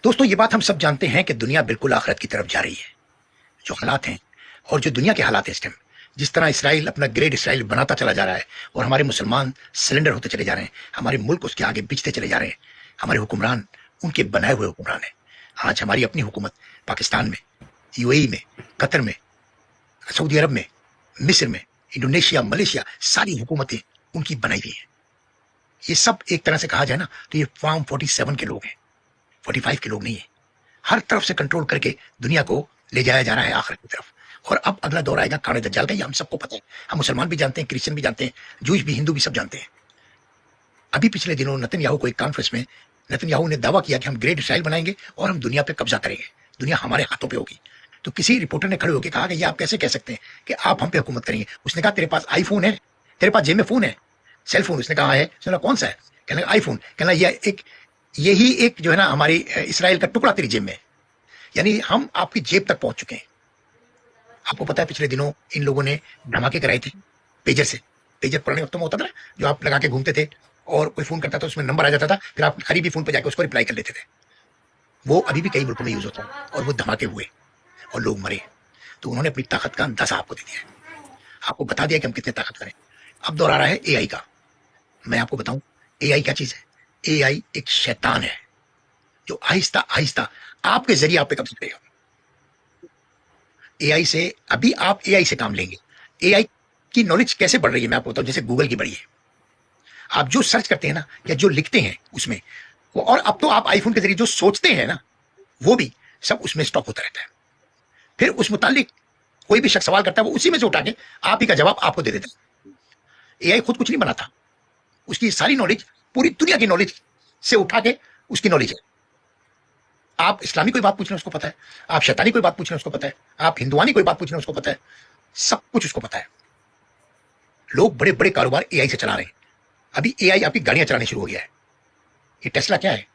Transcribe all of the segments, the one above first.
दोस्तों, ये बात हम सब जानते हैं कि दुनिया बिल्कुल आखिरत की तरफ जा रही है। जो हालात हैं और जो दुनिया के हालात हैं इस टाइम, जिस तरह इसराइल अपना ग्रेट इसराइल बनाता चला जा रहा है और हमारे मुसलमान सिलेंडर होते चले जा रहे हैं, हमारे मुल्क उसके आगे बिछते चले जा रहे हैं, हमारे हुक्मरान उनके बनाए हुए हुक्मरान हैं। आज हमारी अपनी हुकूमत पाकिस्तान में, यूएई में, कतर में, सऊदी अरब में, मिस्र में, इंडोनेशिया, मलेशिया, सारी हुकूमतें उनकी बनाई हुई हैं। ये सब एक तरह से कहा जाए ना तो ये फॉर्म 47 के लोग हैं, 45 के लोग नहीं है। हर तरफ से कंट्रोल करके दुनिया को ले जाया जा रहा है आखिरत की तरफ। और अब अगला दौर आएगा काने दज्जाल का, ये हम सबको पता है। हम मुसलमान भी जानते हैं, क्रिश्चियन भी जानते हैं, जूस भी, हिंदू भी, सब जानते हैं। अभी पिछले दिनों नेतन्याहू को एक कॉन्फ्रेंस में नेतन्याहू ने दावा किया कि हम ग्रेट इसराइल बनाएंगे और हम दुनिया पे कब्जा करेंगे, दुनिया हमारे हाथों पे होगी। तो किसी रिपोर्टर ने खड़े होकर कहा कि ये आप कैसे कह सकते हैं कि आप हम पे हुकूमत करेंगे। उसने कहा तेरे पास आईफोन है, तेरे पास जेब में फोन है, सेल फोन। उसने कहा है। उसने कहा कौन सा है? कहना आईफोन। कहना यही एक जो है ना हमारी इसराइल का टुकड़ा तेरी जेब में। यानी हम आपकी जेब तक पहुंच चुके हैं। आपको पता है पिछले दिनों इन लोगों ने धमाके कराए थे पेजर से। पेजर पुराने वक्तों में होता था ना, जो आप लगा के घूमते थे और कोई फोन करता था, उसमें नंबर आ जाता था, फिर आप करीबी फोन पर जाकर उसको रिप्लाई कर लेते थे। वो अभी भी कई मुल्कों में यूज होता है और वो धमाके हुए और लोग मरे। तो उन्होंने अपनी ताकत का अंदाजा आपको दे दिया है, आपको बता दिया कि हम कितने ताकत करें। अब दौर आ रहा है एआई का। मैं आपको बताऊं एआई क्या चीज है। एआई एक शैतान है जो आहिस्ता आहिस्ता आपके जरिए आप पे कब्जा करेगा। एआई से अभी आप एआई से काम लेंगे। एआई की नॉलेज कैसे बढ़ रही है मैं आपको बताऊं, जैसे गूगल की बढ़ी है। आप जो सर्च करते हैं ना या जो लिखते हैं उसमें वो, और अब तो आप आईफोन के जरिए जो सोचते हैं ना वो भी सब उसमें स्टॉक होता रहता है। फिर उस मुतालिक कोई भी शख्स सवाल करता है वो उसी में से उठा के आप ही का जवाब आपको दे देता है। एआई खुद कुछ नहीं बनाता, उसकी सारी नॉलेज पूरी दुनिया की नॉलेज से उठा के उसकी नॉलेज है। आप इस्लामी कोई बात पूछ रहे हैं उसको पता है, आप शैतानी कोई बात पूछ रहे हैं उसको पता है, आप हिंदुआनी कोई बात पूछ रहे हैं उसको पता है, सब कुछ उसको पता है। लोग बड़े बड़े कारोबार एआई से चला रहे हैं। अभी एआई आपकी गाड़ियां चलाने शुरू हो गया है। ये टेस्ला क्या है?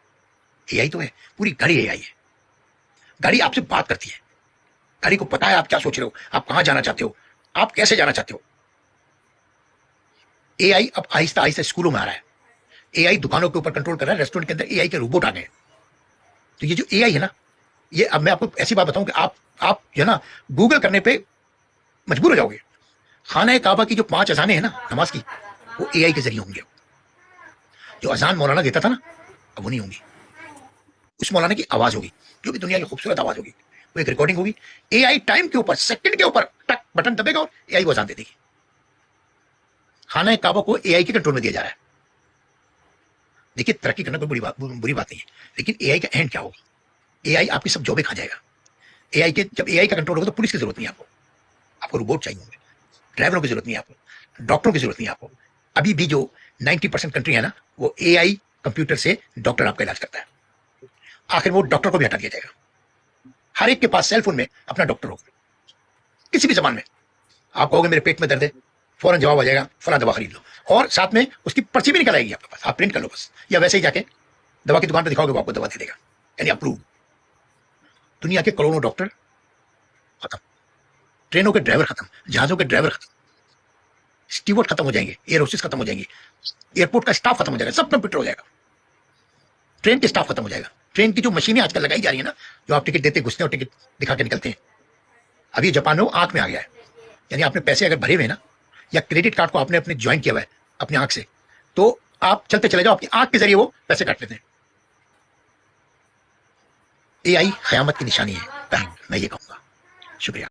एआई तो है, पूरी गाड़ी एआई है। गाड़ी आपसे बात करती है, गाड़ी को पता है आप क्या सोच रहे हो, आप कहां जाना चाहते हो, आप कैसे जाना चाहते हो। एआई अब आहिस्ता आहिस्ता स्कूलों में आ रहा है। एआई दुकानों के ऊपर कंट्रोल कर रहा है, रेस्टोरेंट के अंदर एआई के रोबोट आ गए। तो ये जो एआई है ना, ये अब मैं आपको ऐसी बात बताऊं कि आप जो है ना गूगल करने पे मजबूर हो जाओगे। खाना काबा की जो 5 अजानें हैं ना नमाज की, वो एआई के जरिए होंगे। जो अजान मौलाना देता था ना, अब वो नहीं होंगी। उस मौलाना की आवाज होगी, जो भी दुनिया की खूबसूरत आवाज होगी, वो एक रिकॉर्डिंग होगी। एआई टाइम के ऊपर, सेकंड के ऊपर टक बटन दबेगा और एआई वो अजान दे देगी। खाना काबा को एआई के कंट्रोल में दिया जा रहा है। देखिए, तरक्की करना कोई बुरी बात नहीं है, लेकिन एआई का एंड क्या होगा? एआई आपकी सब जॉबें खा जाएगा। जब एआई का कंट्रोल होगा तो पुलिस की जरूरत नहीं है आपको रोबोट चाहिए होंगे। ड्राइवरों की जरूरत नहीं है आपको, डॉक्टरों की जरूरत नहीं है आपको। अभी भी जो 90% कंट्री है ना, वो एआई कंप्यूटर से डॉक्टर आपका इलाज करता है। आखिर वो डॉक्टर को भी हटा दिया जाएगा। हर एक के पास सेलफोन में अपना डॉक्टर होगा, किसी भी जबान में। आप कहोगे मेरे पेट में दर्द है, फौरन जवाब आ जाएगा फला दवा खरीद लो, और साथ में उसकी पर्ची भी निकल आएगी आपके पास, आप प्रिंट कर लो बस, या वैसे ही जाके दवा की दुकान पर दिखाओगे वो आपको दवा दे देगा, यानी अप्रूव। दुनिया के करोड़ों डॉक्टर खत्म, ट्रेनों के ड्राइवर खत्म, जहाजों के ड्राइवर खत्म, स्टीवर्ड खत्म हो जाएंगे, एयर होस्टेस खत्म हो जाएंगे, एयरपोर्ट का स्टाफ खत्म हो जाएगा, सब कंप्यूटर हो जाएगा। ट्रेन के स्टाफ खत्म हो जाएगा। ट्रेन की जो मशीनें आजकल लगाई जा रही है ना, जो आप टिकट देते घुसते हैं और टिकट दिखा के निकलते हैं, अभी जापान में वो आंख में आ गया है। यानी आपने पैसे अगर भरे हुए ना, या क्रेडिट कार्ड को आपने अपने ज्वाइन किया हुआ है अपनी आंख से, तो आप चलते चले जाओ, आपकी आंख के जरिए वो पैसे काट लेते हैं। एआई कयामत की निशानी है, मैं ये कहूंगा। शुक्रिया।